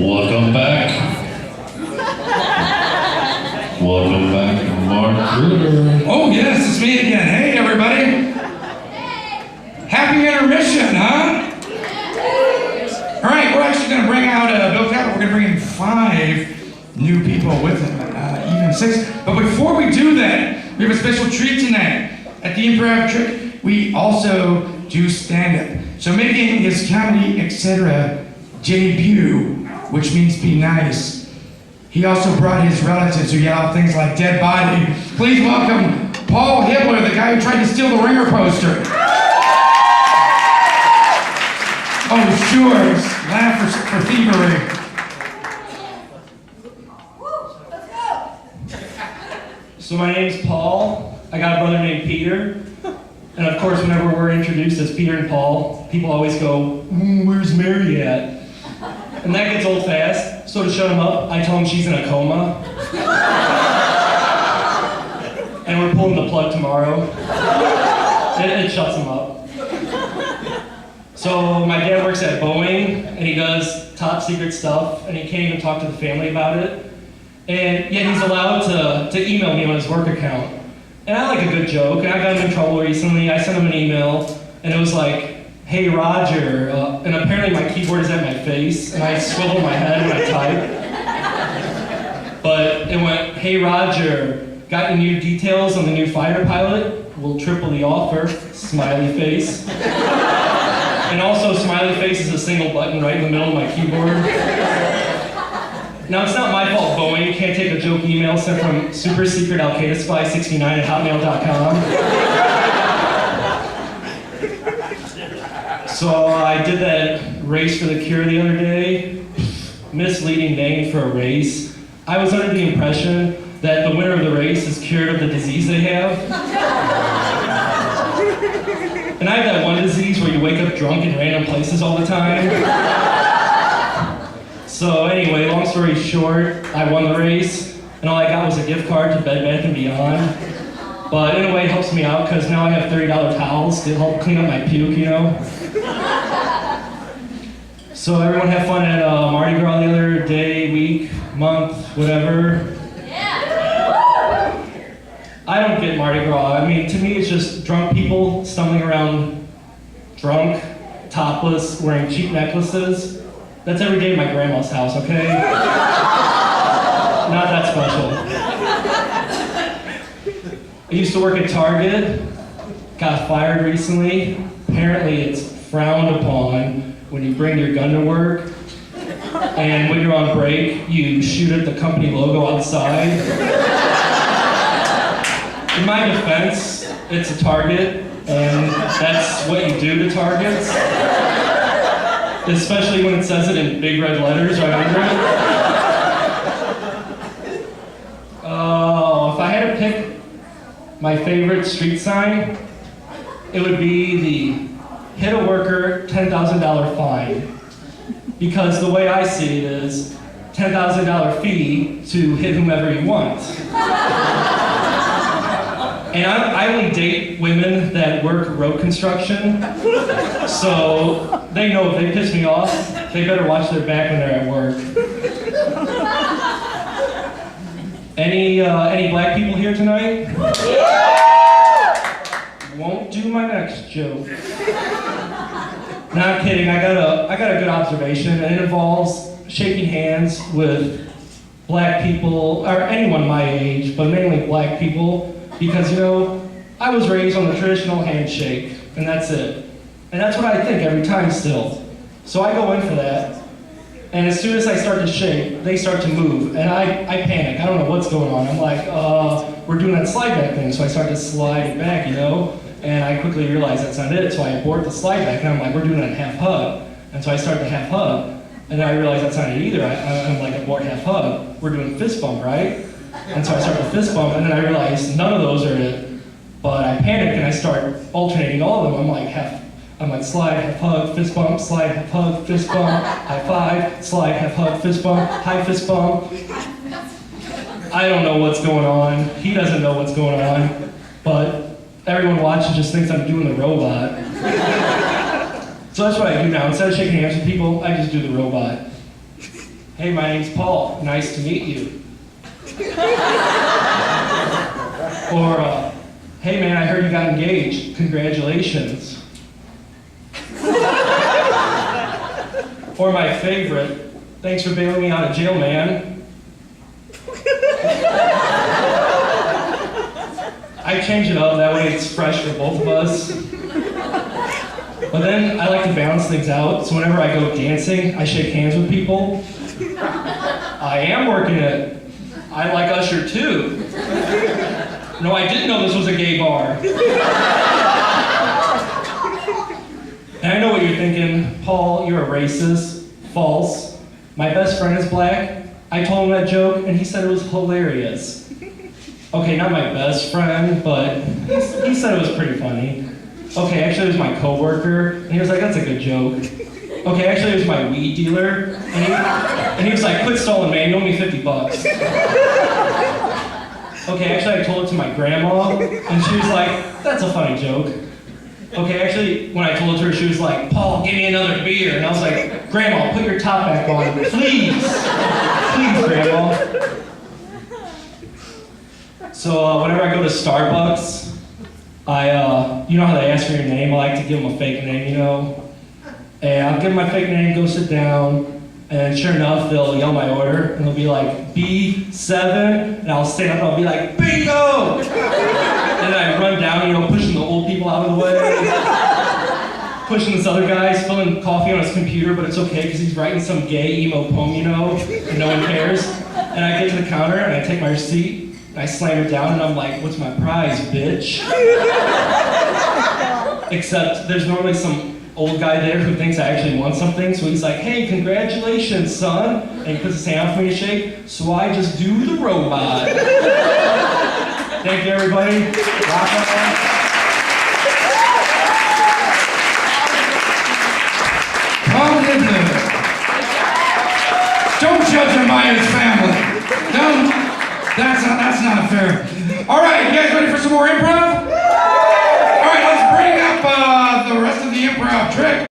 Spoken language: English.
Welcome back. Welcome back, Mark Ritter. Oh yes, it's me again. Hey everybody. Happy intermission, huh? All right, we're actually going to bring out Bill Cabot. We're going to bring in 5 new people with him, even 6. But before we do that, we have a special treat tonight. At the Improv Trick, we also do stand-up. So making his comedy, etc. debut, which means be nice, he also brought his relatives who yell out things like dead body. Please welcome Paul Hibbeler, the guy who tried to steal the Ringer poster. Oh, sure, laugh for thievery. So my name's Paul. I got a brother named Peter. And of course, whenever we're introduced as Peter and Paul, people always go, where's Mary at? And that gets old fast. So to shut him up, I tell him she's in a coma. And we're pulling the plug tomorrow. It shuts him up. So my dad works at Boeing, and he does top secret stuff, and he can't even talk to the family about it. And yet he's allowed to email me on his work account. And I like a good joke, and I got him in trouble recently. I sent him an email, and it was like, hey Roger, and apparently my keyboard is at my face, and I swivel my head when I type. But it went, hey Roger, got any new details on the new fighter pilot? We'll triple the offer, smiley face. And also, smiley face is a single button right in the middle of my keyboard. Now, it's not my fault, Boeing. You can't take a joke email sent from super secret Al Qaeda spy 69 at hotmail.com. So I did that race for the cure the other day. Misleading name for a race. I was under the impression that the winner of the race is cured of the disease they have. And I have that one disease where you wake up drunk in random places all the time. So anyway, long story short, I won the race, and all I got was a gift card to Bed Bath & Beyond. But in a way, it helps me out, because now I have $30 towels to help clean up my puke, you know? So everyone have fun at Mardi Gras the other day, week, month, whatever. I don't get Mardi Gras. I mean, to me, it's just drunk people stumbling around drunk, topless, wearing cheap necklaces. That's every day at my grandma's house, okay? Not that special. I used to work at Target, got fired recently. Apparently, it's frowned upon when you bring your gun to work. And when you're on break, you shoot at the company logo outside. In my defense, it's a Target, and that's what you do to Targets. Especially when it says it in big red letters right under it. Oh, if I had to pick my favorite street sign, it would be the hit a worker, $10,000 fine. Because the way I see it is $10,000 fee to hit whomever you want. And I only date women that work road construction, so they know if they piss me off, they better watch their back when they're at work. Any black people here tonight? Won't do my next joke. Not kidding, I got a good observation, and it involves shaking hands with black people, or anyone my age, but mainly black people. Because, you know, I was raised on the traditional handshake, and that's it. And that's what I think every time still. So I go in for that, and as soon as I start to shake, they start to move, and I panic. I don't know what's going on. I'm like, we're doing that slide back thing, so I start to slide it back, you know? And I quickly realize that's not it, so I abort the slide back, and I'm like, we're doing a half hug. And so I start the half hug, and then I realize that's not it either. I'm like, abort half hug. We're doing fist bump, right? And so I start the fist bump, and then I realize none of those are it. But I panic, and I start alternating all of them. I'm like slide, half hug, fist bump, slide, half hug, fist bump, high five, slide, half hug, fist bump, high fist bump. I don't know what's going on. He doesn't know what's going on. But everyone watching just thinks I'm doing the robot. So that's what I do now. Instead of shaking hands with people, I just do the robot. hey, my name's Paul, nice to meet you. Or, hey man, I heard you got engaged, congratulations. Or my favorite, thanks for bailing me out of jail, man. I change it up, that way it's fresh for both of us. But then I like to balance things out, so whenever I go dancing, I shake hands with people. I am working it. I like Usher too. No, I didn't know this was a gay bar. And I know what you're thinking, Paul, you're a racist. False. My best friend is black. I told him that joke, and he said it was hilarious. Okay, not my best friend, but he said it was pretty funny. Okay, actually it was my coworker, and he was like, that's a good joke. Okay, actually it was my weed dealer, and he was like, quit stalling, man, you owe me $50. Okay, actually I told it to my grandma, and she was like, that's a funny joke. Okay, actually, when I told it to her, she was like, Paul, give me another beer. And I was like, Grandma, put your top back on, please. Please, Grandma. So whenever I go to Starbucks, you know how they ask for your name? I like to give them a fake name, you know? And I'll give them my fake name, go sit down, and sure enough, they'll yell my order, and they'll be like, B7, and I'll stand up and I'll be like, bingo! And then I run down, you know, pushing the old people out of the way. Pushing this other guy, spilling coffee on his computer, but it's okay because he's writing some gay emo poem, you know, and no one cares. And I get to the counter and I take my receipt, and I slam it down, and I'm like, what's my prize, bitch? Except there's normally some old guy there who thinks I actually want something, so he's like, hey, congratulations, son. And he puts his hand out for me to shake, so I just do the robot. Thank you, everybody. Rock on. Paul Hibbeler. Don't judge him by his family. Don't. That's not fair. All right, you guys ready for some more improv? All right, let's bring up the rest of the improv trick.